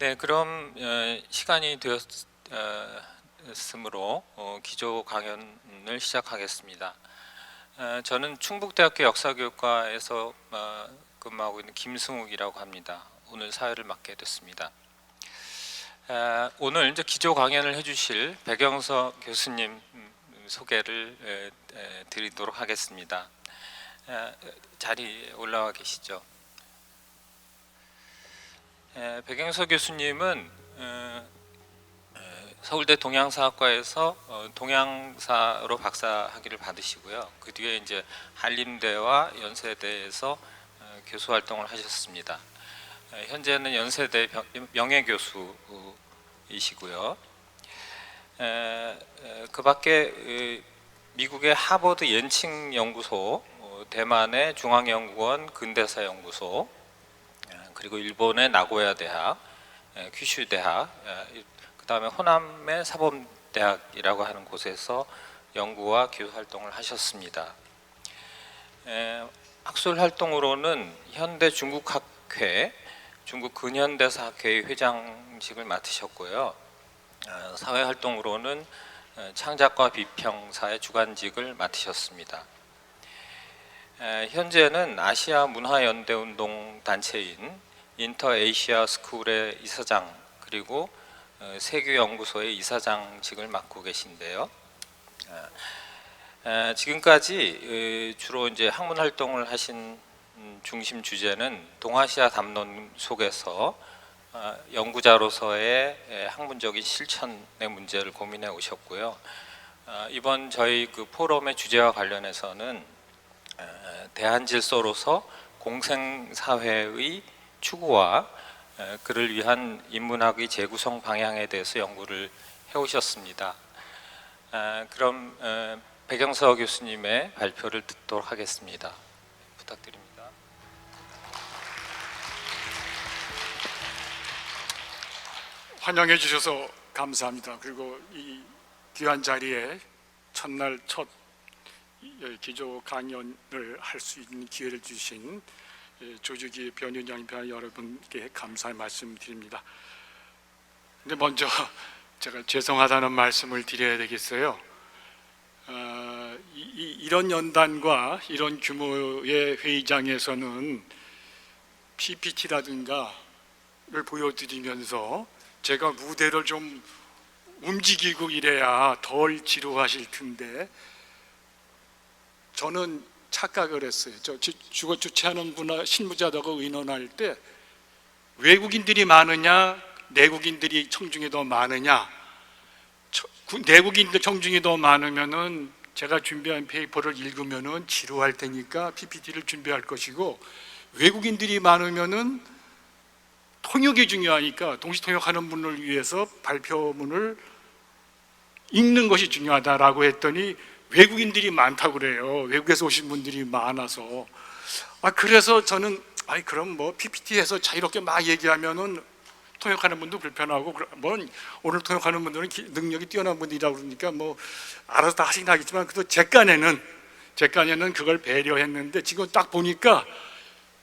네, 그럼 시간이 되었으므로 기조 강연을 시작하겠습니다. 저는 충북대학교 역사교육과에서 근무하고 있는 김승욱이라고 합니다. 오늘 사회를 맡게 됐습니다. 오늘 이제 기조 강연을 해주실 백영석 교수님 소개를 드리도록 하겠습니다. 자리에 올라와 계시죠? 백영석 교수님은 서울대 동양사학과에서 동양사로 박사학위를 받으시고요. 그 뒤에 이제 한림대와 연세대에서 교수 활동을 하셨습니다. 현재는 연세대 명예교수이시고요. 그 밖에 미국의 하버드 옌칭 연구소, 대만의 중앙연구원 근대사연구소, 그리고 일본의 나고야 대학, 큐슈 대학, 그 다음에 호남의 사범대학이라고 하는 곳에서 연구와 교수 활동을 하셨습니다. 학술 활동으로는 현대 중국학회, 중국 근현대사학회의 회장직을 맡으셨고요. 사회 활동으로는 창작과 비평사의 주관직을 맡으셨습니다. 현재는 아시아 문화연대운동 단체인 인터에이시아 스쿨의 이사장, 그리고 세교연구소의 이사장직을 맡고 계신데요. 지금까지 주로 이제 학문 활동을 하신 중심 주제는 동아시아 담론 속에서 연구자로서의 학문적인 실천의 문제를 고민해 오셨고요. 이번 저희 그 포럼의 주제와 관련해서는 대한질서로서 공생사회의 추구와 그를 위한 인문학의 재구성 방향에 대해서 연구를 해오셨습니다. 그럼 백영석 교수님의 발표를 듣도록 하겠습니다. 부탁드립니다. 환영해 주셔서 감사합니다. 그리고 이 귀한 자리에 첫날 첫 기조 강연을 할 수 있는 기회를 주신 조주기 변윤영 변 여러분께 감사의 말씀드립니다. 근데 먼저 제가 죄송하다는 말씀을 드려야 되겠어요. 이런 연단과 이런 규모의 회의장에서는 PPT라든가를 보여드리면서 제가 무대를 좀 움직이고 이래야 덜 지루하실 텐데, 저는 착각을 했어요. 주거 주최하는 분과 실무자들하고 의논할 때 외국인들이 많으냐 내국인들이 청중이 더 많으냐, 내국인들 청중이 더 많으면은 제가 준비한 페이퍼를 읽으면은 지루할 테니까 PPT를 준비할 것이고, 외국인들이 많으면은 통역이 중요하니까 동시통역하는 분을 위해서 발표문을 읽는 것이 중요하다라고 했더니 외국인들이 많다고 그래요. 외국에서 오신 분들이 많아서. 그래서 저는 그럼 뭐 PPT에서 자유롭게 막 얘기하면은 통역하는 분도 불편하고, 오늘 통역하는 분들은 능력이 뛰어난 분이라고 그러니까 뭐 알아서 다 하시긴 하겠지만, 그래도 제 깐에는 그걸 배려했는데, 지금 딱 보니까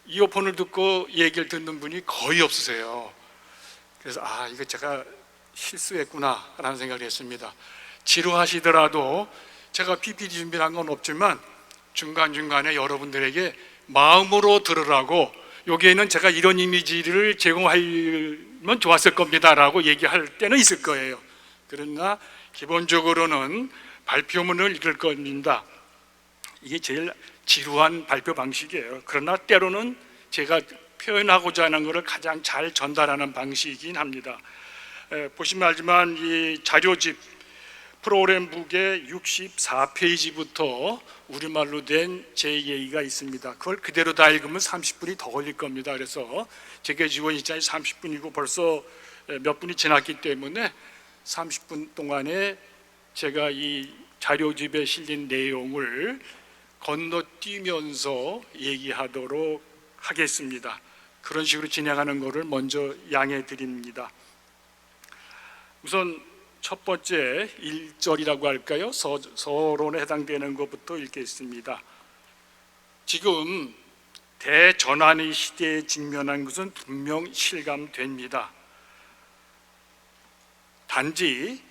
이어폰을 듣고 얘기를 듣는 분이 거의 없으세요. 그래서 이거 제가 실수했구나 라는 생각을 했습니다. 지루하시더라도 제가 PPT 준비한 건 없지만 중간중간에 여러분들에게 마음으로 들으라고, 여기에는 제가 이런 이미지를 제공하면 좋았을 겁니다 라고 얘기할 때는 있을 거예요. 그러나 기본적으로는 발표문을 읽을 겁니다. 이게 제일 지루한 발표 방식이에요. 그러나 때로는 제가 표현하고자 하는 것을 가장 잘 전달하는 방식이긴 합니다. 보시면 알지만 이 자료집 프로그램북의 64페이지부터 우리말로 된 제2A가 있습니다. 그걸 그대로 다 읽으면 30분이 더 걸릴 겁니다. 그래서 제게 주어진 시간이 30분이고 벌써 몇 분이 지났기 때문에 30분 동안에 제가 이 자료집에 실린 내용을 건너뛰면서 얘기하도록 하겠습니다. 그런 식으로 진행하는 것을 먼저 양해 드립니다. 우선 첫 번째 1절이라고 할까요? 서론에 해당되는 것부터 읽겠습니다. 지금 대전환의 시대에 직면한 것은 분명 실감됩니다. 단지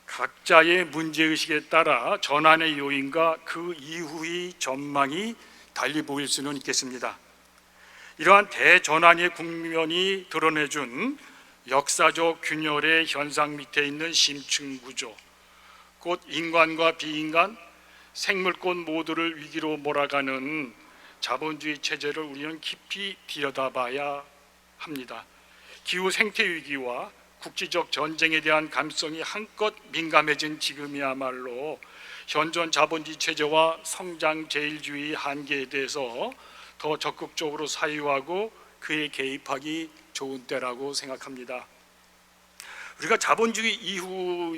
각자의 문제의식에 따라 전환의 요인과 그 이후의 전망이 달리 보일 수는 있겠습니다. 이러한 대전환의 국면이 드러내준 역사적 균열의 현상 밑에 있는 심층 구조, 곧 인간과 비인간, 생물권 모두를 위기로 몰아가는 자본주의 체제를 우리는 깊이 들여다봐야 합니다. 기후 생태 위기와 국지적 전쟁에 대한 감성이 한껏 민감해진 지금이야말로 현존 자본주의 체제와 성장 제일주의 한계에 대해서 더 적극적으로 사유하고 그에 개입하기 좋은 때라고 생각합니다. 우리가 자본주의 이후로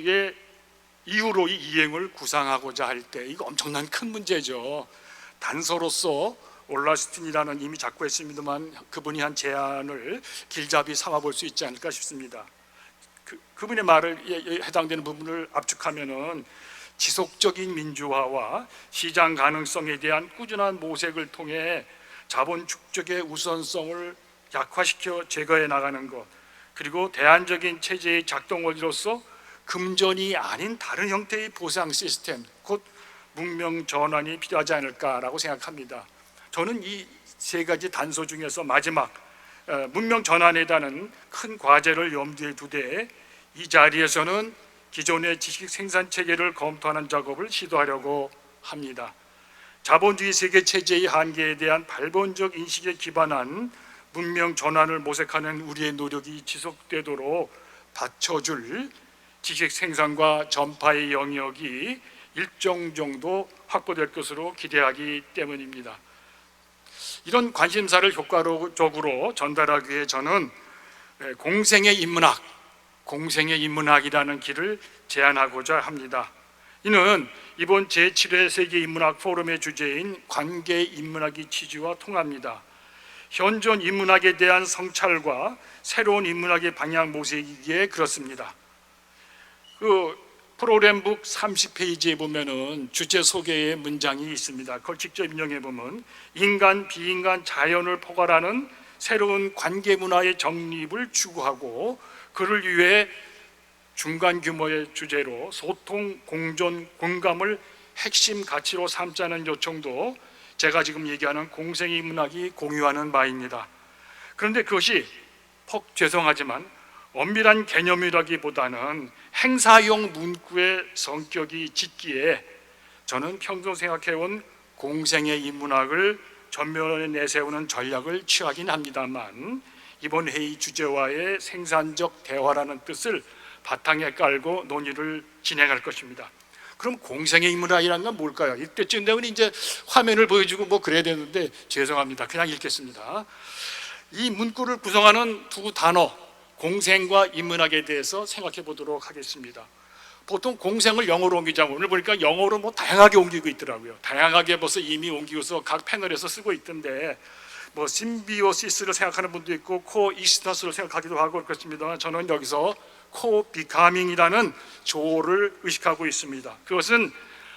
이 이행을 구상하고자 할 때 이거 엄청난 큰 문제죠. 단서로서 올라스틴이라는 이미 작고 했습니다만 그분이 한 제안을 길잡이 삼아 볼 수 있지 않을까 싶습니다. 그분의 말을 해당되는 부분을 압축하면은 지속적인 민주화와 시장 가능성에 대한 꾸준한 모색을 통해 자본 축적의 우선성을 약화시켜 제거해 나가는 것, 그리고 대안적인 체제의 작동 원리로서 금전이 아닌 다른 형태의 보상 시스템, 곧 문명 전환이 필요하지 않을까라고 생각합니다. 저는 이 세 가지 단서 중에서 마지막 문명 전환에 대한 큰 과제를 염두에 두되 이 자리에서는 기존의 지식 생산 체계를 검토하는 작업을 시도하려고 합니다. 자본주의 세계 체제의 한계에 대한 발본적 인식에 기반한 문명 전환을 모색하는 우리의 노력이 지속되도록 받쳐줄 지식 생산과 전파의 영역이 일정 정도 확보될 것으로 기대하기 때문입니다. 이런 관심사를 효과적으로 전달하기 위해 저는 공생의 인문학이라는 길을 제안하고자 합니다. 이는 이번 제7회 세계인문학 포럼의 주제인 관계인문학의 취지와 통합니다. 현존 인문학에 대한 성찰과 새로운 인문학의 방향 모색이기에 그렇습니다. 프로그램북 30페이지에 보면은 주제 소개의 문장이 있습니다. 그걸 직접 인용해 보면 인간, 비인간, 자연을 포괄하는 새로운 관계 문화의 정립을 추구하고 그를 위해 중간 규모의 주제로 소통, 공존, 공감을 핵심 가치로 삼자는 요청도 제가 지금 얘기하는 공생인문학이 공유하는 바입니다. 그런데 그것이 죄송하지만 엄밀한 개념이라기보다는 행사용 문구의 성격이 짙기에 저는 평소 생각해온 공생의 인문학을 전면에 내세우는 전략을 취하긴 합니다만 이번 회의 주제와의 생산적 대화라는 뜻을 바탕에 깔고 논의를 진행할 것입니다. 그럼 공생의 인문학이라는 건 뭘까요? 이때쯤 되면 이제 화면을 보여주고 뭐 그래야 되는데 죄송합니다. 그냥 읽겠습니다. 이 문구를 구성하는 두 단어 공생과 인문학에 대해서 생각해 보도록 하겠습니다. 보통 공생을 영어로 옮기자고 오늘 보니까 영어로 뭐 다양하게 옮기고 있더라고요. 다양하게 벌써 이미 옮기고서 각 패널에서 쓰고 있던데 뭐 심비오시스를 생각하는 분도 있고 코익시스턴스를 생각하기도 하고 그렇습니다만 저는 여기서 코비카밍이라는 조어를 의식하고 있습니다. 그것은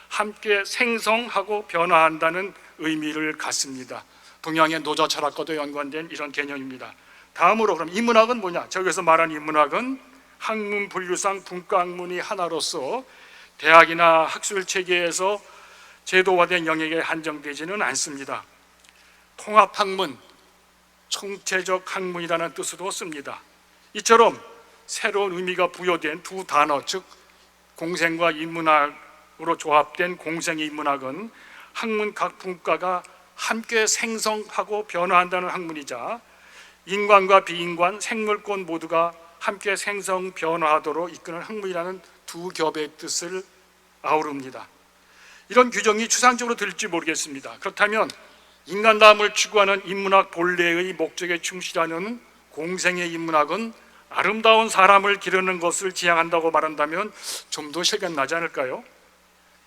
함께 생성하고 변화한다는 의미를 갖습니다. 동양의 노자 철학과도 연관된 이런 개념입니다. 다음으로 그럼 인문학은 뭐냐? 저기서 말한 인문학은 학문 분류상 분과학문이 하나로서 대학이나 학술 체계에서 제도화된 영역에 한정되지는 않습니다. 통합학문, 총체적 학문이라는 뜻으로 씁니다. 이처럼 새로운 의미가 부여된 두 단어, 즉 공생과 인문학으로 조합된 공생의 인문학은 학문 각 분과가 함께 생성하고 변화한다는 학문이자 인간과 비인간, 생물권 모두가 함께 생성 변화하도록 이끄는 학문이라는 두 겹의 뜻을 아우릅니다. 이런 규정이 추상적으로 들릴지 모르겠습니다. 그렇다면 인간다움을 추구하는 인문학 본래의 목적에 충실하는 공생의 인문학은 아름다운 사람을 기르는 것을 지향한다고 말한다면 좀 더 실감나지 않을까요?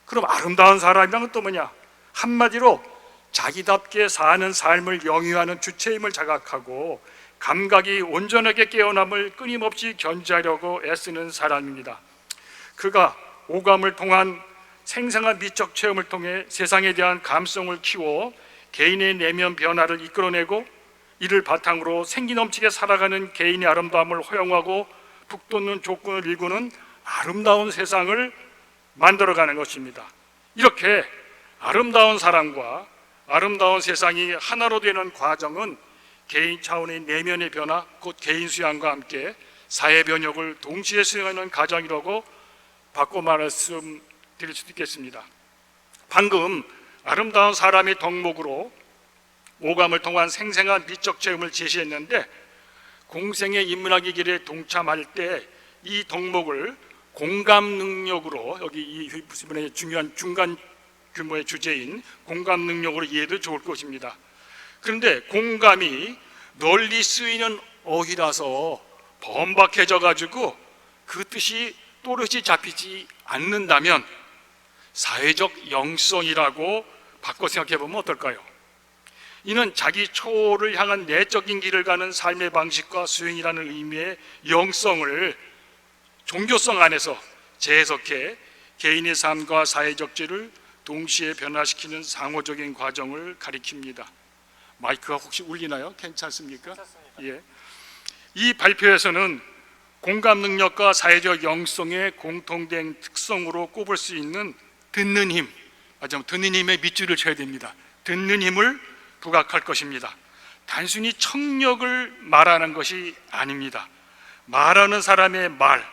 그럼 아름다운 사람이란 건 또 뭐냐? 한마디로 자기답게 사는 삶을 영위하는 주체임을 자각하고 감각이 온전하게 깨어남을 끊임없이 견지하려고 애쓰는 사람입니다. 그가 오감을 통한 생생한 미적 체험을 통해 세상에 대한 감성을 키워 개인의 내면 변화를 이끌어내고 이를 바탕으로 생기 넘치게 살아가는 개인의 아름다움을 허용하고 북돋는 조건을 일구는 아름다운 세상을 만들어가는 것입니다. 이렇게 아름다운 사람과 아름다운 세상이 하나로 되는 과정은 개인 차원의 내면의 변화, 곧 개인 수양과 함께 사회 변혁을 동시에 수행하는 과정이라고 바꿔 말씀드릴 수도 있겠습니다. 방금 아름다운 사람의 덕목으로 오감을 통한 생생한 미적 체험을 제시했는데, 공생의 인문학의 길에 동참할 때 이 덕목을 공감 능력으로, 여기 이 부분의 중요한 중간 규모의 주제인 공감 능력으로 이해도 좋을 것입니다. 그런데 공감이 널리 쓰이는 어휘라서 번박해져 가지고 그 뜻이 또렷이 잡히지 않는다면 사회적 영성이라고 바꿔 생각해 보면 어떨까요? 이는 자기 초를 향한 내적인 길을 가는 삶의 방식과 수행이라는 의미의 영성을 종교성 안에서 재해석해 개인의 삶과 사회적 질을 동시에 변화시키는 상호적인 과정을 가리킵니다. 마이크가 혹시 울리나요? 괜찮습니까? 예. 이 발표에서는 공감 능력과 사회적 영성의 공통된 특성으로 꼽을 수 있는 듣는 힘, 맞아요. 듣는 힘에 밑줄을 쳐야 됩니다. 듣는 힘을 부각할 것입니다. 단순히 청력을 말하는 것이 아닙니다. 말하는 사람의 말,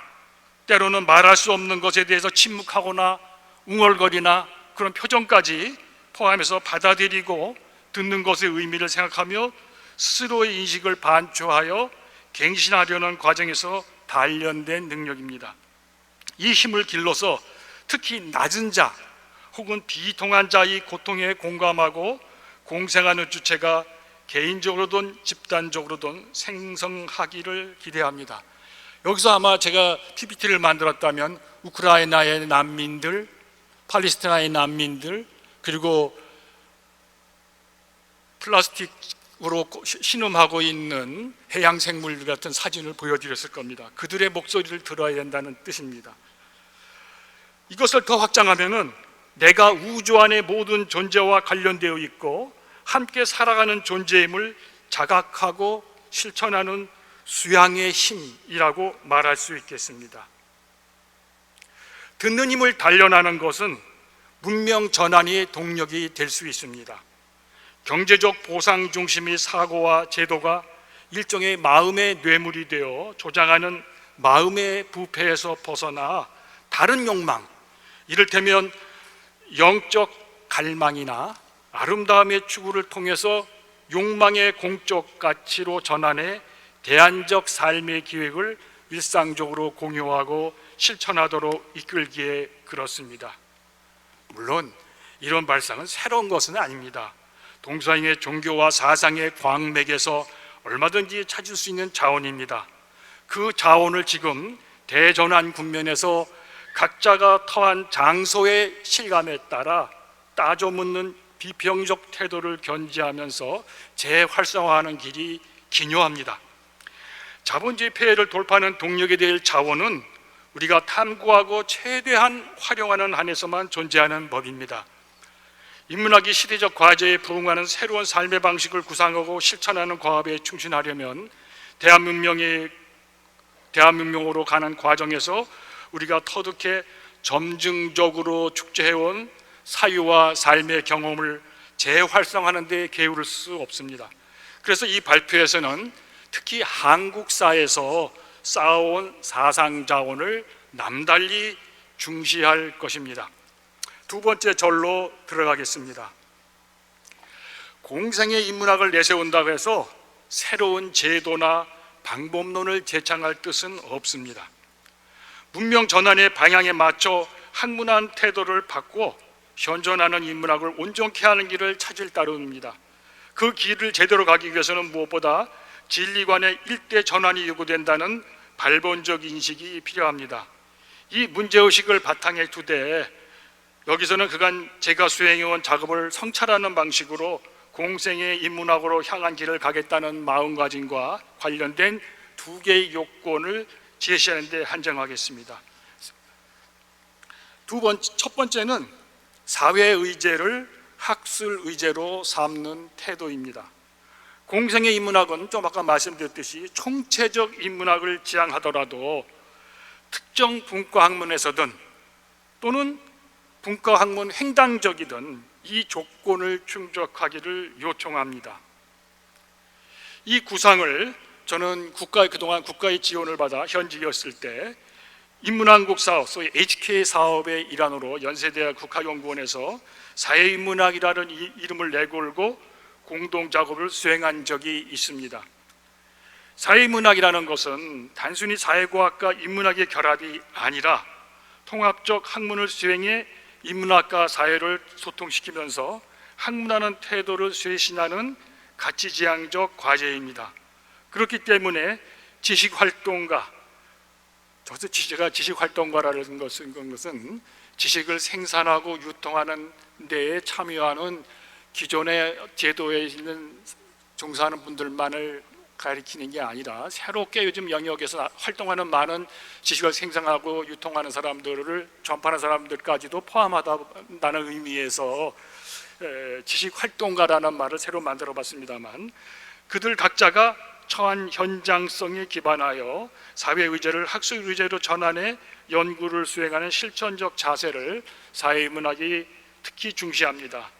때로는 말할 수 없는 것에 대해서 침묵하거나 웅얼거리나 그런 표정까지 포함해서 받아들이고 듣는 것의 의미를 생각하며 스스로의 인식을 반초하여 갱신하려는 과정에서 단련된 능력입니다. 이 힘을 길러서 특히 낮은 자 혹은 비통한 자의 고통에 공감하고 공생하는 주체가 개인적으로든 집단적으로든 생성하기를 기대합니다. 여기서 아마 제가 PPT를 만들었다면 우크라이나의 난민들, 팔레스티나의 난민들, 그리고 플라스틱으로 신음하고 있는 해양 생물들 같은 사진을 보여드렸을 겁니다. 그들의 목소리를 들어야 된다는 뜻입니다. 이것을 더 확장하면은 내가 우주 안의 모든 존재와 관련되어 있고 함께 살아가는 존재임을 자각하고 실천하는 수양의 힘이라고 말할 수 있겠습니다. 듣는 힘을 단련하는 것은 문명 전환의 동력이 될 수 있습니다. 경제적 보상 중심의 사고와 제도가 일종의 마음의 뇌물이 되어 조장하는 마음의 부패에서 벗어나 다른 욕망, 이를테면 영적 갈망이나 아름다움의 추구를 통해서 욕망의 공적 가치로 전환해 대안적 삶의 기획을 일상적으로 공유하고 실천하도록 이끌기에 그렇습니다. 물론 이런 발상은 새로운 것은 아닙니다. 동서양의 종교와 사상의 광맥에서 얼마든지 찾을 수 있는 자원입니다. 그 자원을 지금 대전환 국면에서 각자가 터한 장소의 실감에 따라 따져 묻는 비평적 태도를 견지하면서 재활성화하는 길이 기묘합니다. 자본주의 폐해를 돌파하는 동력이 될 자원은 우리가 탐구하고 최대한 활용하는 한에서만 존재하는 법입니다. 인문학이 시대적 과제에 부응하는 새로운 삶의 방식을 구상하고 실천하는 과업에 충실하려면 대한문명으로 가는 과정에서 우리가 터득해 점증적으로 축제해온 사유와 삶의 경험을 재활성화하는 데 게으를 수 없습니다. 그래서 이 발표에서는 특히 한국사에서 쌓아온 사상자원을 남달리 중시할 것입니다. 두 번째 절로 들어가겠습니다. 공생의 인문학을 내세운다고 해서 새로운 제도나 방법론을 제창할 뜻은 없습니다. 문명 전환의 방향에 맞춰 학문한 태도를 바꿔 현존하는 인문학을 온전케 하는 길을 찾을 따름입니다. 그 길을 제대로 가기 위해서는 무엇보다 진리관의 일대 전환이 요구된다는 발본적 인식이 필요합니다. 이 문제의식을 바탕에 두되 여기서는 그간 제가 수행해온 작업을 성찰하는 방식으로 공생의 인문학으로 향한 길을 가겠다는 마음가짐과 관련된 두 개의 요건을 제시하는 데 한정하겠습니다. 첫 번째는 사회의제를 학술의제로 삼는 태도입니다. 공생의 인문학은 좀 아까 말씀드렸듯이 총체적 인문학을 지향하더라도 특정 분과학문에서든 또는 분과학문 횡단적이든 이 조건을 충족하기를 요청합니다. 이 구상을 저는 그동안 국가의 지원을 받아 현직이었을 때 인문한국 사업, 소위 HK 사업의 일환으로 연세대학 국가연구원에서 사회인문학이라는 이름을 내걸고 공동 작업을 수행한 적이 있습니다. 사회인문학이라는 것은 단순히 사회과학과 인문학의 결합이 아니라 통합적 학문을 수행해 인문학과 사회를 소통시키면서 학문하는 태도를 쇄신하는 가치지향적 과제입니다. 그렇기 때문에 지식활동가, 제가 지식활동가라는 것은 지식을 생산하고 유통하는 데에 참여하는 기존의 제도에 있는 종사하는 분들만을 가리키는 게 아니라 새롭게 요즘 영역에서 활동하는 많은 지식을 생산하고 유통하는 사람들을 전파하는 사람들까지도 포함하다는 의미에서 지식활동가라는 말을 새로 만들어 봤습니다만, 그들 각자가 처한 현장성에 기반하여 사회의제를 학술의제로 전환해 연구를 수행하는 실천적 자세를 사회문학이 특히 중시합니다.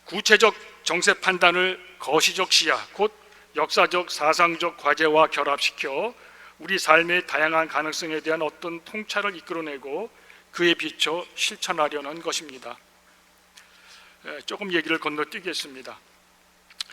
구체적 정세 판단을 거시적 시야, 곧 역사적 사상적 과제와 결합시켜 우리 삶의 다양한 가능성에 대한 어떤 통찰을 이끌어내고 그에 비춰 실천하려는 것입니다. 조금 얘기를 건너뛰겠습니다.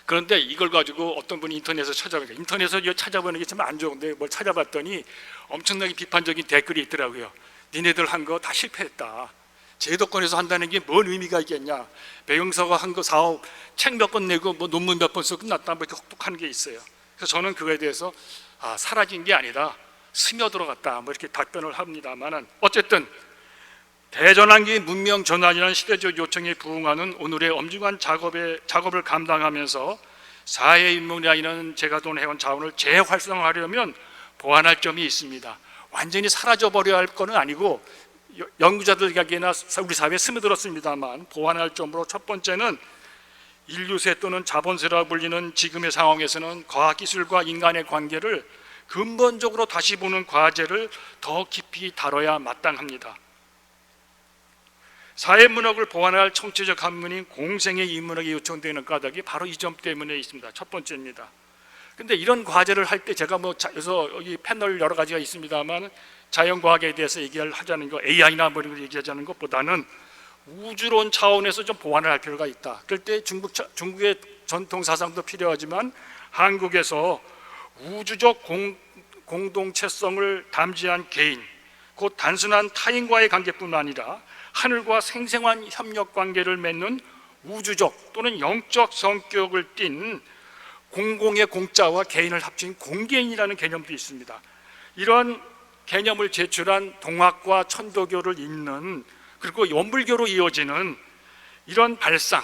그런데 이걸 가지고 어떤 분이 인터넷에서 찾아보니까, 인터넷에서 찾아보는 게 참 안 좋은데 뭘 찾아봤더니 엄청나게 비판적인 댓글이 있더라고요. 니네들 한 거 다 실패했다. 제도권에서 한다는 게 뭔 의미가 있겠냐. 배영서가 한 거 사업 책 몇 권 내고 뭐 논문 몇 번 써 끝났다, 뭐 이렇게 혹독한 게 있어요. 그래서 저는 그거에 대해서 사라진 게 아니라 스며들어갔다, 뭐 이렇게 답변을 합니다만은, 어쨌든 대전환기 문명 전환이라는 시대적 요청에 부응하는 오늘의 엄중한 작업을 감당하면서 사회인문학이라는 제가 돈해온 자원을 재활성화하려면 보완할 점이 있습니다. 완전히 사라져버려야 할 건 아니고 연구자들에게나 우리 사회에 스며들었습니다만 보완할 점으로, 첫 번째는 인류세 또는 자본세라 불리는 지금의 상황에서는 과학기술과 인간의 관계를 근본적으로 다시 보는 과제를 더 깊이 다뤄야 마땅합니다. 사회문학을 보완할 총체적 학문인 공생의 인문학이 요청되는 까닭이 바로 이 점 때문에 있습니다. 첫 번째입니다. 근데 이런 과제를 할 때 제가 그래서 여기 패널 여러 가지가 있습니다만, 자연과학에 대해서 얘기를 하자는 거, AI나 뭐 이런 거 얘기하자는 것보다는 우주론 차원에서 좀 보완을 할 필요가 있다. 그럴 때 중국의 전통 사상도 필요하지만 한국에서 우주적 공동체성을 담지한 개인, 곧 단순한 타인과의 관계뿐만 아니라 하늘과 생생한 협력 관계를 맺는 우주적 또는 영적 성격을 띤 공공의 공자와 개인을 합친 공개인이라는 개념도 있습니다. 이런 개념을 제출한 동학과 천도교를 잇는, 그리고 원불교로 이어지는 이런 발상,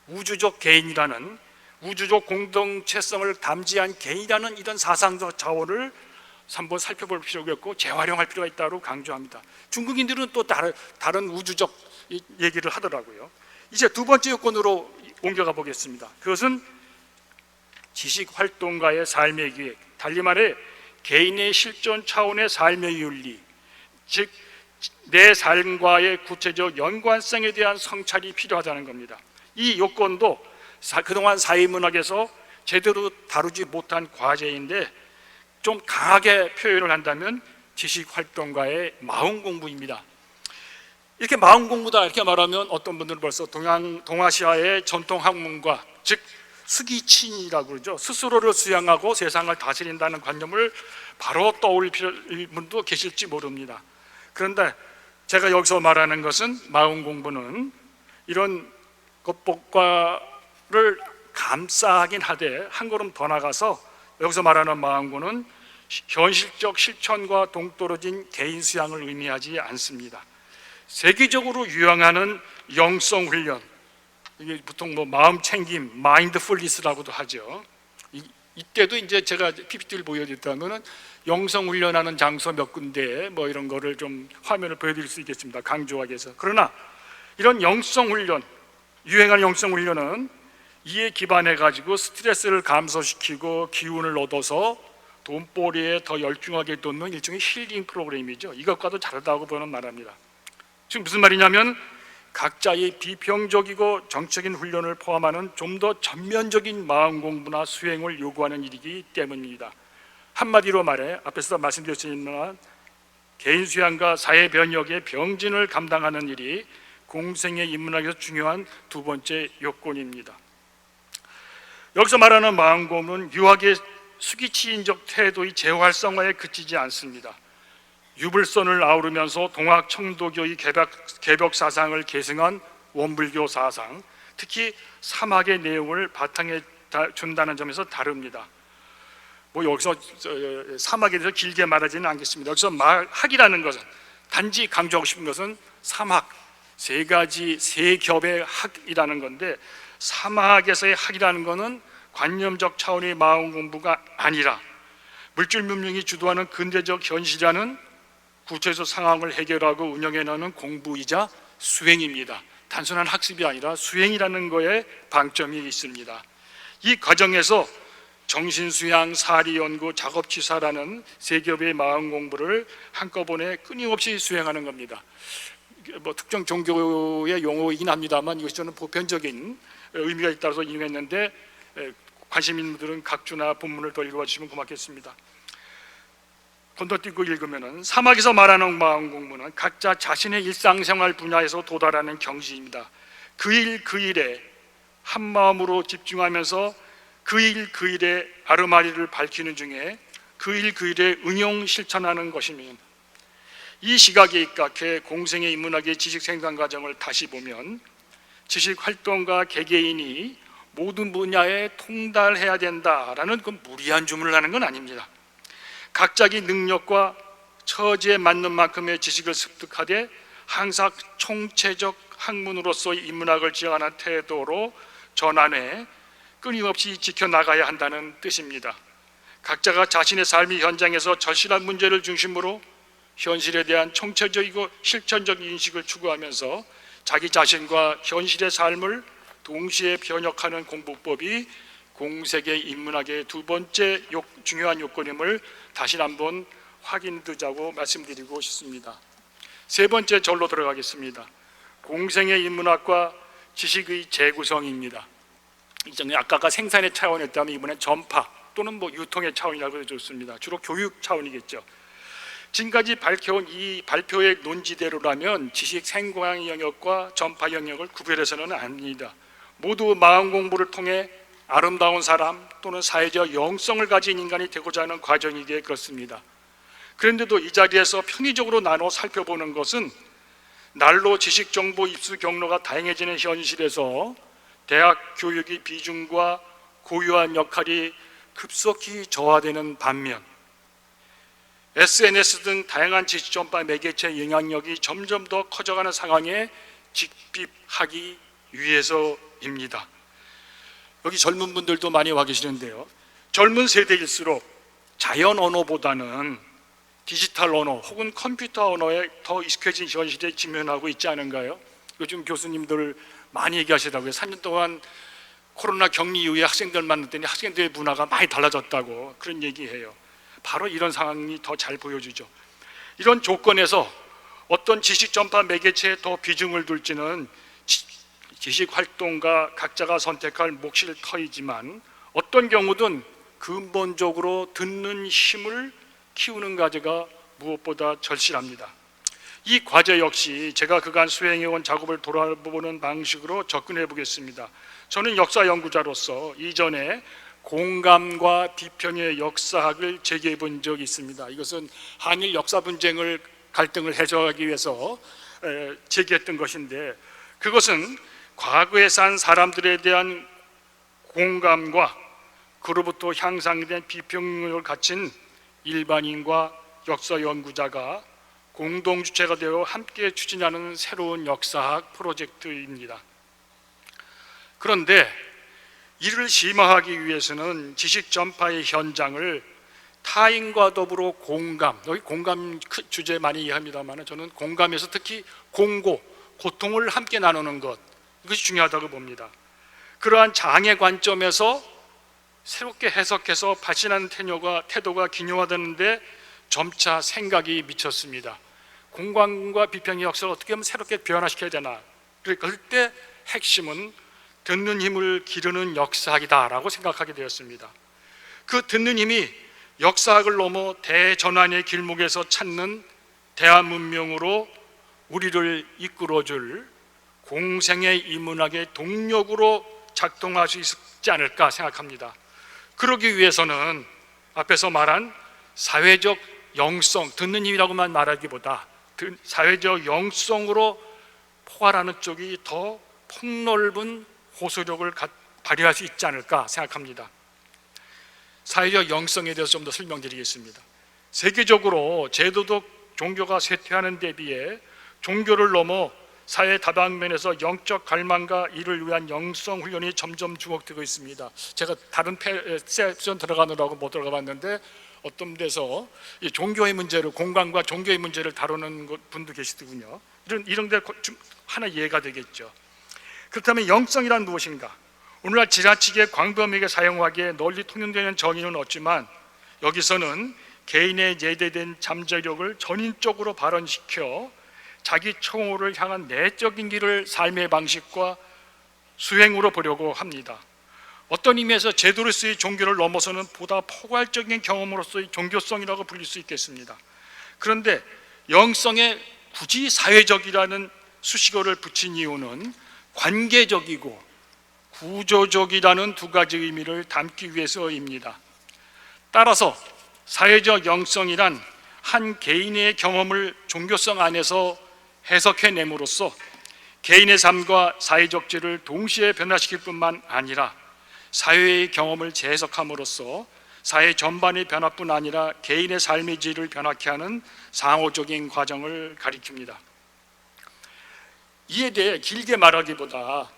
우주적 개인이라는, 우주적 공동체성을 담지한 개인이라는 이런 사상적 자원을 한번 살펴볼 필요가 있고 재활용할 필요가 있다고 강조합니다. 중국인들은 또 다른 우주적 얘기를 하더라고요. 이제 두 번째 요건으로 옮겨가 보겠습니다. 그것은 지식활동가의 삶의 기획, 달리 말해 개인의 실존 차원의 삶의 윤리, 즉 내 삶과의 구체적 연관성에 대한 성찰이 필요하다는 겁니다. 이 요건도 그동안 사회문학에서 제대로 다루지 못한 과제인데, 좀 강하게 표현을 한다면 지식활동가의 마음 공부입니다. 이렇게 마음 공부다 이렇게 말하면 어떤 분들은 벌써 동아시아의 전통 학문과, 즉 스기친이라고 그러죠. 스스로를 수양하고 세상을 다스린다는 관념을 바로 떠올릴 분도 계실지 모릅니다. 그런데 제가 여기서 말하는 것은, 마음 공부는 이런 것법과를 감싸긴 하되 한 걸음 더 나가서 여기서 말하는 마음 공부는 현실적 실천과 동떨어진 개인 수양을 의미하지 않습니다. 세계적으로 유행하는 영성 훈련, 이게 보통 마음 챙김, 마인드풀니스라고도 하죠. 이때도 이제 제가 PPT를 보여드렸다면은 영성 훈련하는 장소 몇 군데 뭐 이런 거를 좀 화면을 보여드릴 수 있겠습니다. 강조하기 위해서. 그러나 이런 영성 훈련, 유행하는 영성 훈련은 이에 기반해 가지고 스트레스를 감소시키고 기운을 얻어서 돈벌이에 더 열중하게 돕는 일종의 힐링 프로그램이죠. 이것과도 다르다고 저는 말합니다. 지금 무슨 말이냐면 각자의 비평적이고 정적인 훈련을 포함하는 좀 더 전면적인 마음 공부나 수행을 요구하는 일이기 때문입니다. 한마디로 말해 앞에서 말씀드렸지만 개인 수양과 사회 변혁의 병진을 감당하는 일이 공생에 입문하기 위해서 중요한 두 번째 요건입니다. 여기서 말하는 마음 공부는 유학의 수기치인적 태도의 재활성화에 그치지 않습니다. 유불선을 아우르면서 동학 청도교의 개벽 사상을 계승한 원불교 사상, 특히 사막의 내용을 바탕에 준다는 점에서 다릅니다. 여기서 사막에 대해서 길게 말하지는 않겠습니다. 여기서 학이라는 것은 단지 강조하고 싶은 것은 사막 세 겹의 학이라는 건데, 사막에서의 학이라는 것은 관념적 차원의 마음 공부가 아니라 물질 문명이 주도하는 근대적 현실이라는 구체적 상황을 해결하고 운영해내는 공부이자 수행입니다. 단순한 학습이 아니라 수행이라는 거에 방점이 있습니다. 이 과정에서 정신수양, 사리연구, 작업치사라는 세 겹의 마음 공부를 한꺼번에 끊임없이 수행하는 겁니다. 특정 종교의 용어이긴 합니다만 이것이 저는 보편적인 의미가 있다고 인용했는데, 관심 있는 분들은 각주나 본문을 더 읽어봐 주시면 고맙겠습니다. 건너뛰고 읽으면은 사막에서 말하는 마음 공부는 각자 자신의 일상생활 분야에서 도달하는 경지입니다. 그 일 그 일에 한 마음으로 집중하면서 그 일 그 일에 아르마리를 밝히는 중에 그 일 그 일에 응용 실천하는 것입니다. 이 시각에 입각해 공생의 인문학의 지식 생산 과정을 다시 보면 지식 활동가 개개인이 모든 분야에 통달해야 된다라는 그 무리한 주문을 하는 건 아닙니다. 각자의 능력과 처지에 맞는 만큼의 지식을 습득하되 항상 총체적 학문으로서의 인문학을 지향하는 태도로 전환해 끊임없이 지켜나가야 한다는 뜻입니다. 각자가 자신의 삶의 현장에서 절실한 문제를 중심으로 현실에 대한 총체적이고 실천적 인식을 추구하면서 자기 자신과 현실의 삶을 동시에 변혁하는 공부법이 공세계 인문학의 두 번째 중요한 요건임을 다시 한번 확인드리자고 말씀드리고 싶습니다. 세 번째 절로 들어가겠습니다. 공생의 인문학과 지식의 재구성입니다. 이전에 아까가 생산의 차원이었다면 이번엔 전파 또는 유통의 차원이라고 해도 좋습니다. 주로 교육 차원이겠죠. 지금까지 밝혀온 이 발표의 논지대로라면 지식 생광 영역과 전파 영역을 구별해서는 안 됩니다. 모두 마음 공부를 통해 아름다운 사람 또는 사회적 영성을 가진 인간이 되고자 하는 과정이기에 그렇습니다. 그런데도 이 자리에서 편의적으로 나눠 살펴보는 것은 날로 지식 정보 입수 경로가 다양해지는 현실에서 대학 교육의 비중과 고유한 역할이 급속히 저하되는 반면 SNS 등 다양한 지식 전파 매개체 영향력이 점점 더 커져가는 상황에 직비하기 위해서입니다. 여기 젊은 분들도 많이 와 계시는데요, 젊은 세대일수록 자연 언어보다는 디지털 언어 혹은 컴퓨터 언어에 더 익숙해진 현실에 직면하고 있지 않은가요? 요즘 교수님들 많이 얘기하시더라고요. 3년 동안 코로나 격리 이후에 학생들 만났더니 학생들의 문화가 많이 달라졌다고 그런 얘기해요. 바로 이런 상황이 더 잘 보여주죠. 이런 조건에서 어떤 지식 전파 매개체에 더 비중을 둘지는 지식 활동가 각자가 선택할 몫일 터이지만 어떤 경우든 근본적으로 듣는 힘을 키우는 과제가 무엇보다 절실합니다. 이 과제 역시 제가 그간 수행해온 작업을 돌아보는 방식으로 접근해 보겠습니다. 저는 역사 연구자로서 이전에 공감과 비평의 역사학을 제기해 본 적이 있습니다. 이것은 한일 역사 분쟁을 갈등을 해소하기 위해서 제기했던 것인데, 그것은 과거에 산 사람들에 대한 공감과 그로부터 향상된 비평력을 갖춘 일반인과 역사 연구자가 공동 주체가 되어 함께 추진하는 새로운 역사학 프로젝트입니다. 그런데 이를 심화하기 위해서는 지식 전파의 현장을 타인과 더불어 공감, 여기 공감 주제 많이 이해합니다만 저는 공감에서 특히 공고, 고통을 함께 나누는 것, 이것이 중요하다고 봅니다. 그러한 장애 관점에서 새롭게 해석해서 발신하는 태도가 기념화되는데 점차 생각이 미쳤습니다. 공관과 비평의 역사를 어떻게 하면 새롭게 변화시켜야 되나. 그럴 때 핵심은 듣는 힘을 기르는 역사학이다라고 생각하게 되었습니다. 그 듣는 힘이 역사학을 넘어 대전환의 길목에서 찾는 대한문명으로 우리를 이끌어줄 공생의 인문학의 동력으로 작동할 수 있지 않을까 생각합니다. 그러기 위해서는 앞에서 말한 사회적 영성, 듣는 힘이라고만 말하기보다 사회적 영성으로 포괄하는 쪽이 더 폭넓은 호소력을 발휘할 수 있지 않을까 생각합니다. 사회적 영성에 대해서 좀 더 설명드리겠습니다. 세계적으로 제도적 종교가 쇠퇴하는 데 비해 종교를 넘어 사회 다방면에서 영적 갈망과 이를 위한 영성 훈련이 점점 주목되고 있습니다. 제가 다른 섹션 들어가느라고 못 들어가 봤는데 어떤 데서 이 종교의 문제를, 공간과 종교의 문제를 다루는 분도 계시더군요. 이런 데 하나 이해가 되겠죠. 그렇다면 영성이란 무엇인가? 오늘날 지나치게 광범위하게 사용하기에 널리 통용되는 정의는 없지만 여기서는 개인의 예대된 잠재력을 전인적으로 발현시켜 자기 청호를 향한 내적인 길을 삶의 방식과 수행으로 보려고 합니다. 어떤 의미에서 제도로서의 종교를 넘어서는 보다 포괄적인 경험으로서의 종교성이라고 불릴 수 있겠습니다. 그런데 영성에 굳이 사회적이라는 수식어를 붙인 이유는 관계적이고 구조적이라는 두 가지 의미를 담기 위해서입니다. 따라서 사회적 영성이란 한 개인의 경험을 종교성 안에서 해석해냄으로써 개인의 삶과 사회적 질을 동시에 변화시킬 뿐만 아니라 사회의 경험을 재해석함으로써 사회 전반의 변화뿐 아니라 개인의 삶의 질을 변화케 하는 상호적인 과정을 가리킵니다. 이에 대해 길게 말하기보다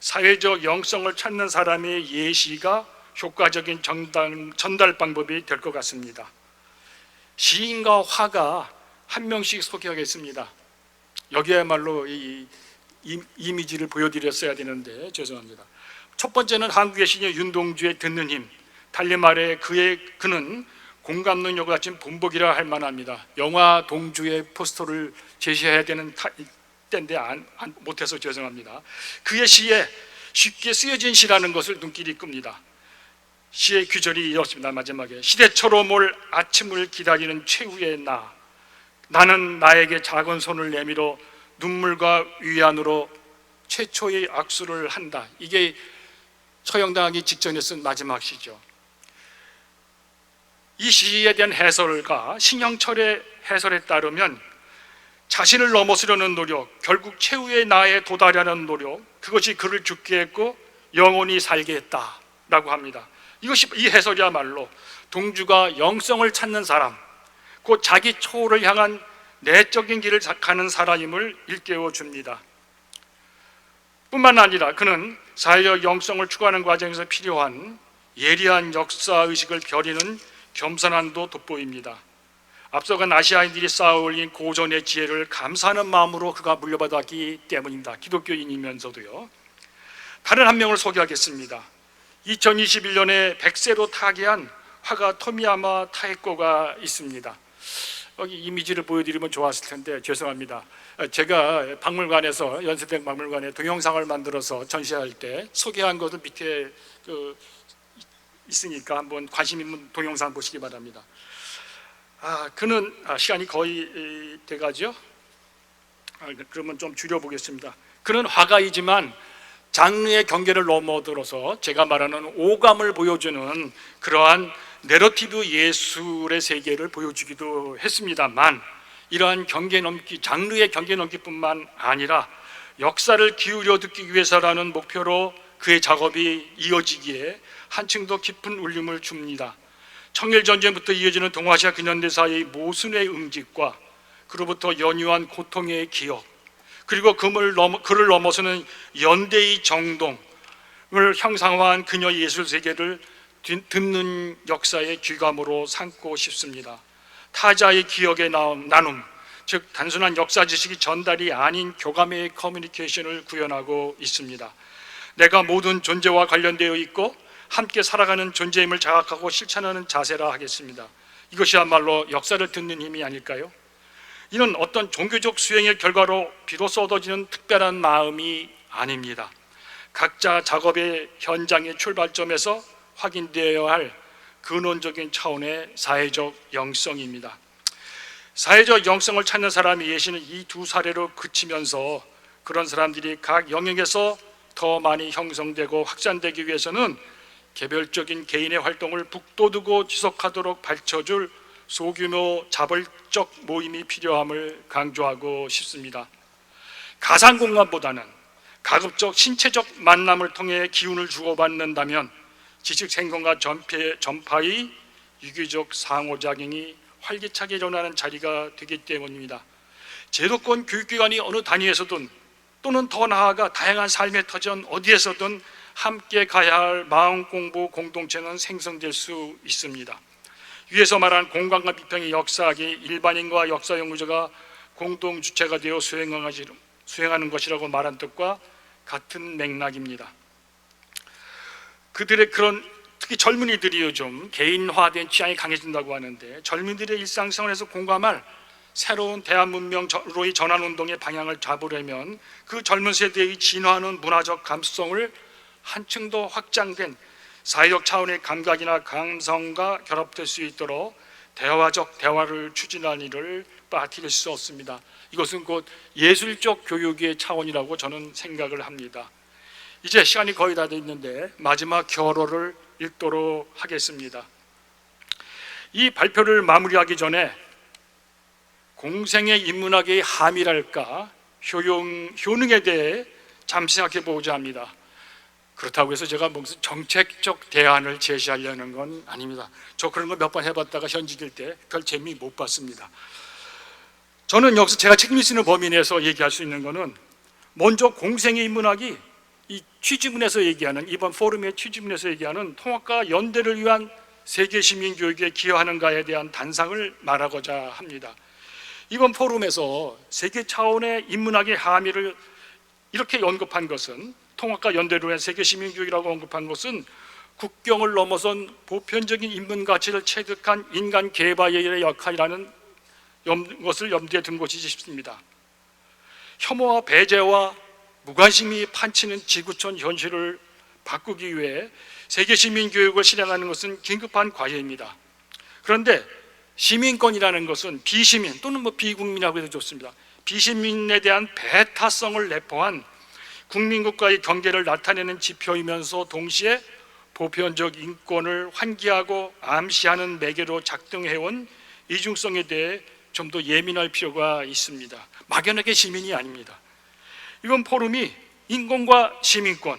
사회적 영성을 찾는 사람의 예시가 효과적인 전달 방법이 될 것 같습니다. 시인과 화가 한 명씩 소개하겠습니다. 여기야말로 이 이미지를 보여드렸어야 되는데 죄송합니다. 첫 번째는 한국의 시인 윤동주의 듣는 힘, 달리 말해 그는 공감 능력을 가진 본보기라 할 만합니다. 영화 동주의 포스터를 제시해야 되는 때인데 못해서 죄송합니다. 그의 시에 쉽게 쓰여진 시라는 것을 눈길이 끕니다. 시의 규절이 이렇습니다. 마지막에 시대처럼 올 아침을 기다리는 최후의 나는 나에게 작은 손을 내밀어 눈물과 위안으로 최초의 악수를 한다. 이게 처형당하기 직전에 쓴 마지막 시죠. 이 시에 대한 해설가 신영철의 해설에 따르면 자신을 넘어서려는 노력, 결국 최후의 나에 도달하려는 노력, 그것이 그를 죽게 했고 영원히 살게 했다라고 합니다. 이 해설이야말로 동주가 영성을 찾는 사람, 곧 자기 초월을 향한 내적인 길을 가는 사람임을 일깨워 줍니다. 뿐만 아니라 그는 사회적 영성을 추구하는 과정에서 필요한 예리한 역사의식을 벼리는 겸손함도 돋보입니다. 앞서간 아시아인들이 쌓아 올린 고전의 지혜를 감사하는 마음으로 그가 물려받았기 때문입니다. 기독교인이면서도요. 다른 한 명을 소개하겠습니다. 2021년에 100세로 타계한 화가 토미야마 타에코가 있습니다. 여기 이미지를 보여드리면 좋았을 텐데 죄송합니다. 제가 박물관에서 연세대 박물관에 동영상을 만들어서 전시할 때 소개한 것을 밑에 있으니까 한번 관심 있는 동영상 보시기 바랍니다. 그는 시간이 거의 돼가죠. 그러면 좀 줄여보겠습니다. 그는 화가이지만 장르의 경계를 넘어들어서 제가 말하는 오감을 보여주는 그러한 내러티브 예술의 세계를 보여주기도 했습니다만 이러한 장르의 경계 넘기뿐만 아니라 역사를 기울여 듣기 위해서라는 목표로 그의 작업이 이어지기에 한층 더 깊은 울림을 줍니다. 청일전쟁부터 이어지는 동아시아 근현대사의 모순의 응집과 그로부터 연유한 고통의 기억, 그리고 그를 넘어서는 연대의 정동을 형상화한 그녀의 예술 세계를 듣는 역사의 귀감으로 삼고 싶습니다. 타자의 기억의 나눔, 즉 단순한 역사 지식이 전달이 아닌 교감의 커뮤니케이션을 구현하고 있습니다. 내가 모든 존재와 관련되어 있고 함께 살아가는 존재임을 자각하고 실천하는 자세라 하겠습니다. 이것이야말로 역사를 듣는 힘이 아닐까요? 이는 어떤 종교적 수행의 결과로 비로소 얻어지는 특별한 마음이 아닙니다. 각자 작업의 현장의 출발점에서 확인되어야 할 근원적인 차원의 사회적 영성입니다. 사회적 영성을 찾는 사람이 예시는 이 두 사례로 그치면서 그런 사람들이 각 영역에서 더 많이 형성되고 확산되기 위해서는 개별적인 개인의 활동을 북돋우고 지속하도록 밝혀줄 소규모 자발적 모임이 필요함을 강조하고 싶습니다. 가상공간보다는 가급적 신체적 만남을 통해 기운을 주고받는다면 지식생존과 전파의 유기적 상호작용이 활기차게 일어나는 자리가 되기 때문입니다. 제도권 교육기관이 어느 단위에서든 또는 더 나아가 다양한 삶의 터전 어디에서든 함께 가야 할 마음공부 공동체는 생성될 수 있습니다. 위에서 말한 공간과 비평의 역사학이 일반인과 역사연구자가 공동주체가 되어 수행하는 것이라고 말한 뜻과 같은 맥락입니다. 그들의 그런 특히 젊은이들이 요즘 개인화된 취향이 강해진다고 하는데 젊은이들의 일상생활에서 공감할 새로운 대한문명로의 전환운동의 방향을 잡으려면 그 젊은 세대의 진화하는 문화적 감수성을 한층 더 확장된 사회적 차원의 감각이나 감성과 결합될 수 있도록 대화적 대화를 추진하는 일을 빠뜨릴 수 없습니다. 이것은 곧 예술적 교육의 차원이라고 저는 생각을 합니다. 이제 시간이 거의 다 됐는데 마지막 결어를 읽도록 하겠습니다. 이 발표를 마무리하기 전에 공생의 인문학의 함이랄까 효능에 대해 잠시 생각해 보고자 합니다. 그렇다고 해서 제가 무슨 정책적 대안을 제시하려는 건 아닙니다. 저 그런 거 몇 번 해봤다가 현직일 때 별 재미 못 봤습니다. 저는 여기서 제가 책임이 있는 범위 내에서 얘기할 수 있는 거는 먼저 공생의 인문학이 이 취지문에서 얘기하는 이번 포럼의 취지문에서 얘기하는 통합과 연대를 위한 세계 시민 교육에 기여하는가에 대한 단상을 말하고자 합니다. 이번 포럼에서 세계 차원의 인문학의 함의를 이렇게 언급한 것은 통합과 연대를 위한 세계 시민 교육이라고 언급한 것은 국경을 넘어선 보편적인 인문 가치를 체득한 인간 개발의 역할이라는 것을 염두에 둔 것이지 싶습니다. 혐오와 배제와 무관심이 판치는 지구촌 현실을 바꾸기 위해 세계 시민 교육을 실행하는 것은 긴급한 과제입니다. 그런데 시민권이라는 것은 비시민 또는 비국민이라고 해도 좋습니다. 비시민에 대한 배타성을 내포한 국민국가의 경계를 나타내는 지표이면서 동시에 보편적 인권을 환기하고 암시하는 매개로 작동해온 이중성에 대해 좀 더 예민할 필요가 있습니다. 막연하게 시민이 아닙니다. 이번 포럼이 인권과 시민권,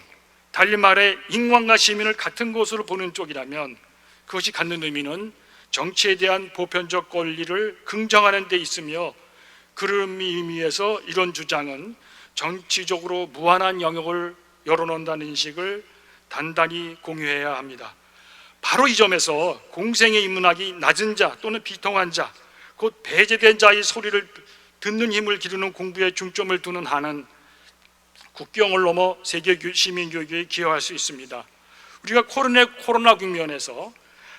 달리 말해 인권과 시민을 같은 것으로 보는 쪽이라면 그것이 갖는 의미는 정치에 대한 보편적 권리를 긍정하는 데 있으며 그런 의미에서 이런 주장은 정치적으로 무한한 영역을 열어놓는다는 인식을 단단히 공유해야 합니다. 바로 이 점에서 공생의 인문학이 낮은 자 또는 비통한 자, 곧 배제된 자의 소리를 듣는 힘을 기르는 공부에 중점을 두는 한은 국경을 넘어 세계 시민교육에 기여할 수 있습니다. 우리가 코로나 국면에서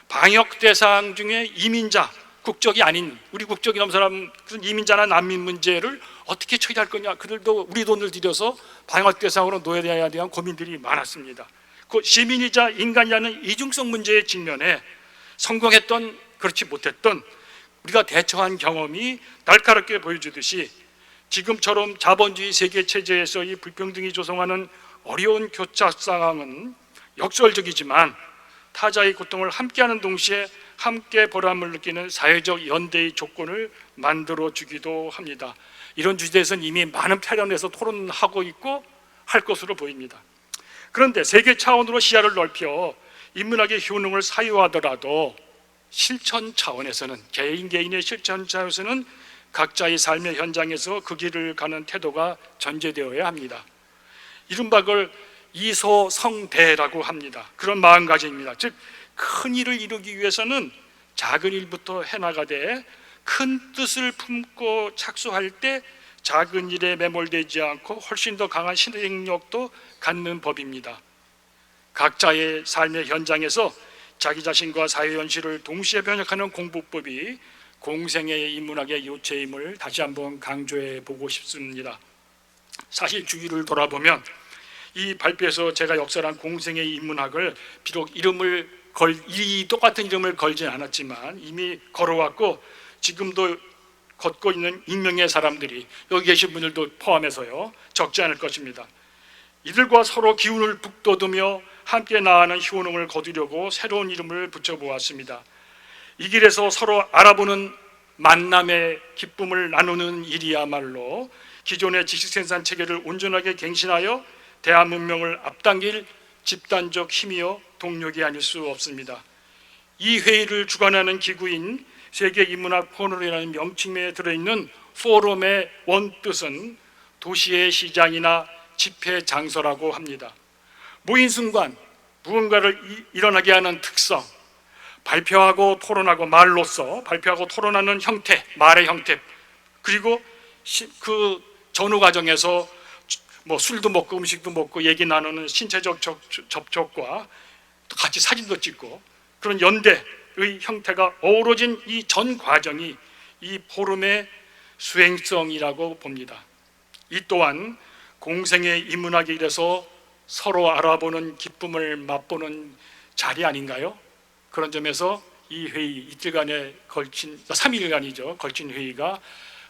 방역 대상 중에 이민자, 국적이 아닌 우리 국적이 넘는 사람, 이민자나 난민 문제를 어떻게 처리할 거냐, 그들도 우리 돈을 들여서 방역 대상으로 놓여야 대한 고민들이 많았습니다. 그 시민이자 인간이라는 이중성 문제에 직면해 성공했던 그렇지 못했던 우리가 대처한 경험이 날카롭게 보여주듯이 지금처럼 자본주의 세계 체제에서 이 불평등이 조성하는 어려운 교착 상황은 역설적이지만 타자의 고통을 함께하는 동시에 함께 보람을 느끼는 사회적 연대의 조건을 만들어주기도 합니다. 이런 주제에서는 이미 많은 패널에서 토론하고 있고 할 것으로 보입니다. 그런데 세계 차원으로 시야를 넓혀 인문학의 효능을 사유하더라도 실천 차원에서는 개인의 실천 차원에서는 각자의 삶의 현장에서 그 길을 가는 태도가 전제되어야 합니다. 이른바 그걸 이소성대라고 합니다. 그런 마음가짐입니다. 즉 큰 일을 이루기 위해서는 작은 일부터 해나가되 큰 뜻을 품고 착수할 때 작은 일에 매몰되지 않고 훨씬 더 강한 실행력도 갖는 법입니다. 각자의 삶의 현장에서 자기 자신과 사회 현실을 동시에 번역하는 공부법이 공생의 인문학의 요체임을 다시 한번 강조해 보고 싶습니다. 사실 주위를 돌아보면 이 발표에서 제가 역설한 공생의 인문학을 비록 이 똑같은 이름을 걸진 않았지만 이미 걸어왔고 지금도 걷고 있는 익명의 사람들이 여기 계신 분들도 포함해서요 적지 않을 것입니다. 이들과 서로 기운을 북돋우며 함께 나아가는 효능을 거두려고 새로운 이름을 붙여보았습니다. 이 길에서 서로 알아보는 만남의 기쁨을 나누는 일이야말로 기존의 지식생산 체계를 온전하게 갱신하여 대한 문명을 앞당길 집단적 힘이요 동력이 아닐 수 없습니다. 이 회의를 주관하는 기구인 세계인문학 포럼이라는 명칭에 들어있는 포럼의 원뜻은 도시의 시장이나 집회 장소라고 합니다. 모인 순간 무언가를 일어나게 하는 특성, 발표하고 토론하고 말로써 발표하고 토론하는 형태, 말의 형태, 그리고 그 전후 과정에서 뭐 술도 먹고 음식도 먹고 얘기 나누는 신체적 접촉과 같이 사진도 찍고 그런 연대의 형태가 어우러진 이 전 과정이 이 포럼의 수행성이라고 봅니다. 이 또한 공생의 인문학에 이래서 서로 알아보는 기쁨을 맛보는 자리 아닌가요? 그런 점에서 이 회의 이틀간에 걸친 3일간이죠 걸친 회의가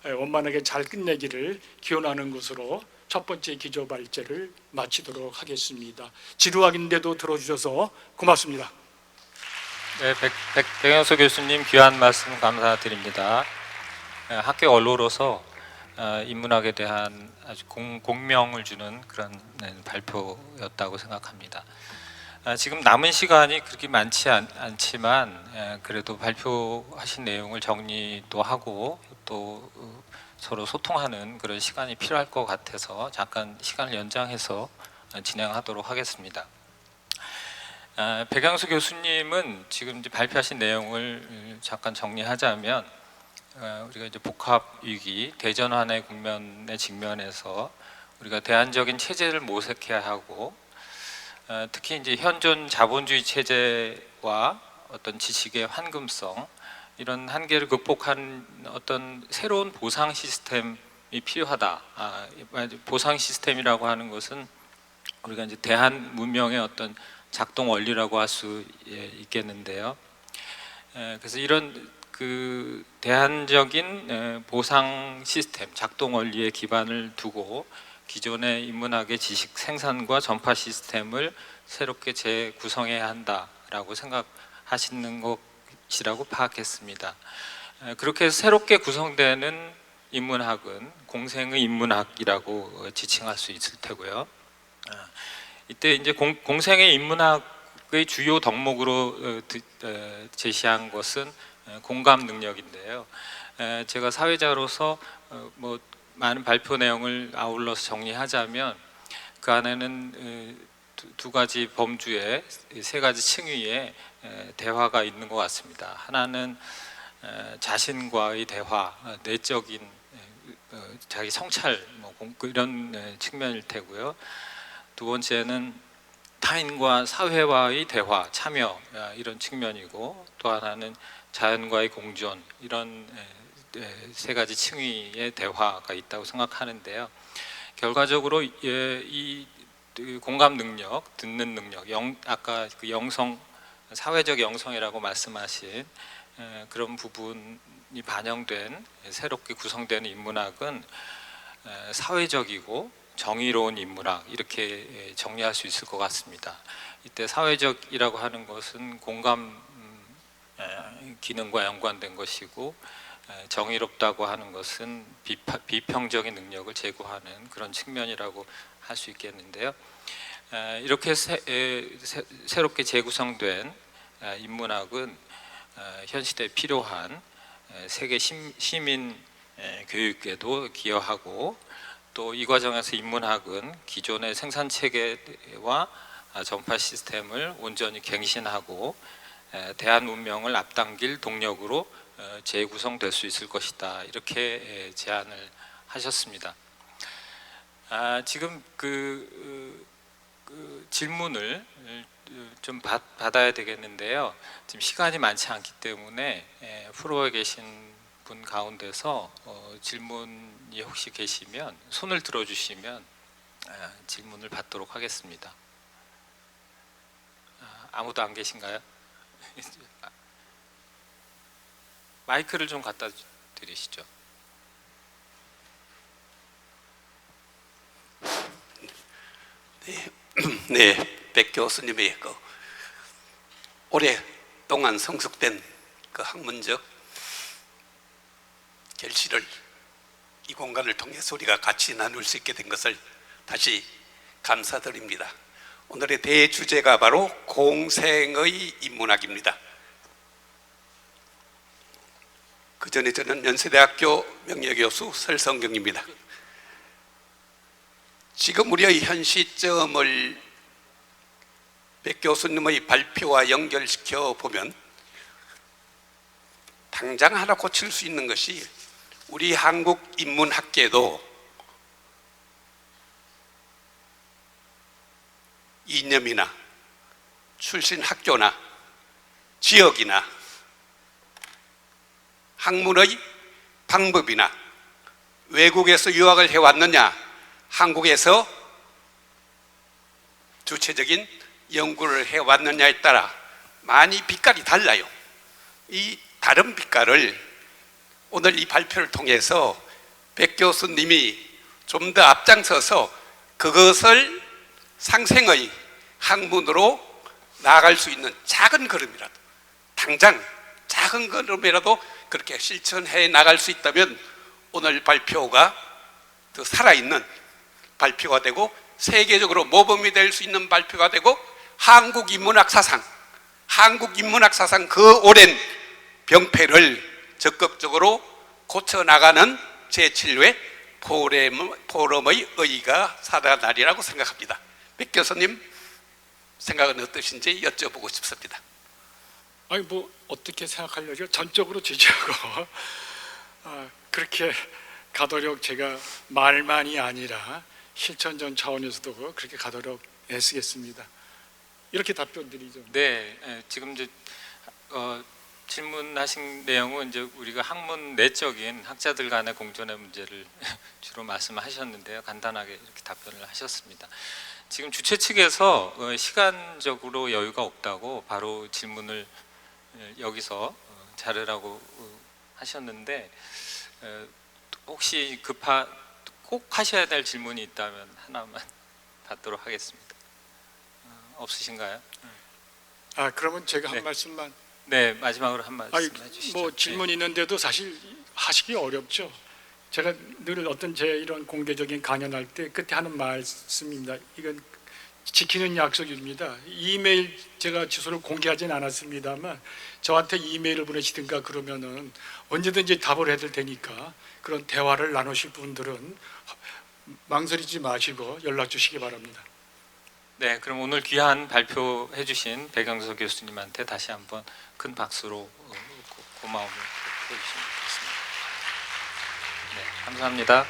원만하게 잘 끝내기를 기원하는 것으로 첫 번째 기조 발제를 마치도록 하겠습니다. 지루하긴데도 들어주셔서 고맙습니다. 네, 백영수 교수님 귀한 말씀 감사드립니다. 학교 언로로서 인문학에 대한 아주 공명을 주는 그런 발표였다고 생각합니다. 지금 남은 시간이 그렇게 많지 않지만 그래도 발표하신 내용을 정리도 하고 또 서로 소통하는 그런 시간이 필요할 것 같아서 잠깐 시간을 연장해서 진행하도록 하겠습니다. 백양수 교수님은 지금 이제 발표하신 내용을 잠깐 정리하자면 우리가 이제 복합 위기, 대전환의 국면에 직면해서 우리가 대안적인 체제를 모색해야 하고 특히 이제 현존 자본주의 체제와 어떤 지식의 황금성 이런 한계를 극복한 어떤 새로운 보상 시스템이 필요하다. 보상 시스템이라고 하는 것은 우리가 이제 대한 문명의 어떤 작동 원리라고 할 수 있겠는데요. 그래서 이런 그 대안적인 보상 시스템, 작동 원리의 기반을 두고 기존의 인문학의 지식 생산과 전파 시스템을 새롭게 재구성해야 한다라고 생각하시는 것이라고 파악했습니다. 그렇게 해서 새롭게 구성되는 인문학은 공생의 인문학이라고 지칭할 수 있을 테고요. 이때 이제 공생의 인문학의 주요 덕목으로 제시한 것은 공감 능력인데요. 제가 사회자로서 뭐 많은 발표 내용을 아울러서 정리하자면 그 안에는 두 가지 범주의 세 가지 층위의 대화가 있는 것 같습니다. 하나는 자신과의 대화, 내적인 자기 성찰 뭐 이런 측면일 테고요. 두 번째는 타인과 사회와의 대화, 참여 이런 측면이고 또 하나는 자연과의 공존 이런 세 가지 층위의 대화가 있다고 생각하는데요. 결과적으로 이 공감 능력, 듣는 능력, 아까 그 영성, 사회적 영성이라고 말씀하신 그런 부분이 반영된 새롭게 구성되는 인문학은 사회적이고 정의로운 인문학 이렇게 정리할 수 있을 것 같습니다. 이때 사회적이라고 하는 것은 공감 기능과 연관된 것이고 정의롭다고 하는 것은 비평적인 능력을 제고하는 그런 측면이라고 할 수 있겠는데요. 이렇게 새롭게 재구성된 인문학은 현 시대에 필요한 세계 시민 교육에도 기여하고 또 이 과정에서 인문학은 기존의 생산 체계와 전파 시스템을 온전히 갱신하고 대한 문명을 앞당길 동력으로 재구성될 수 있을 것이다 이렇게 제안을 하셨습니다. 지금 그 그 질문을 좀 받아야 되겠는데요. 지금 시간이 많지 않기 때문에 프로에 계신 분 가운데서 질문이 혹시 계시면 손을 들어주시면 질문을 받도록 하겠습니다. 아무도 안 계신가요? 마이크를 좀 갖다 드리시죠. 네, 백 교수님의 그 오랫동안 성숙된 그 학문적 결실을 이 공간을 통해서 우리가 같이 나눌 수 있게 된 것을 다시 감사드립니다. 오늘의 대주제가 바로 공생의 인문학입니다. 그 전에 저는 연세대학교 명예교수 설성경입니다. 지금 우리의 현 시점을 백 교수님의 발표와 연결시켜 보면 당장 하나 고칠 수 있는 것이 우리 한국 인문학계도 이념이나 출신 학교나 지역이나 학문의 방법이나 외국에서 유학을 해왔느냐 한국에서 주체적인 연구를 해왔느냐에 따라 많이 빛깔이 달라요. 이 다른 빛깔을 오늘 이 발표를 통해서 백 교수님이 좀 더 앞장서서 그것을 상생의 학문으로 나아갈 수 있는 작은 걸음이라도, 당장 작은 걸음이라도 그렇게 실천해 나갈 수 있다면 오늘 발표가 더 살아있는 발표가 되고 세계적으로 모범이 될 수 있는 발표가 되고 한국 인문학 사상 그 오랜 병폐를 적극적으로 고쳐나가는 제7회 포럼의 의의가 살아나리라고 생각합니다. 백 교수님 생각은 어떠신지 여쭤보고 싶습니다. 아니 뭐 어떻게 생각하려죠? 전적으로 지지하고 그렇게 가도록 제가 말만이 아니라 실천전 차원에서도 그렇게 가도록 애쓰겠습니다. 이렇게 답변드리죠. 네, 지금 이제 질문하신 내용은 이제 우리가 학문 내적인 학자들 간의 공존의 문제를 주로 말씀하셨는데요. 간단하게 이렇게 답변을 하셨습니다. 지금 주최 측에서 시간적으로 여유가 없다고 바로 질문을 여기서 자르라고 하셨는데 혹시 꼭 하셔야 될 질문이 있다면 하나만 받도록 하겠습니다. 없으신가요? 그러면 제가 한 네. 말씀만. 네, 마지막으로 한 말씀 해주시죠. 뭐 질문 이 있는데도 사실 하시기 어렵죠. 제가 늘 어떤 제 이런 공개적인 강연할 때 끝에 하는 말씀입니다. 이건 지키는 약속입니다. 이메일 제가 주소를 공개하지는 않았습니다만 저한테 이메일을 보내시든가 그러면은 언제든지 답을 해드릴 테니까 그런 대화를 나누실 분들은 망설이지 마시고 연락 주시기 바랍니다. 네, 그럼 오늘 귀한 발표해 주신 백영석 교수님한테 다시 한번 큰 박수로 고마움을 표해주시면 좋겠습니다. 네, 감사합니다.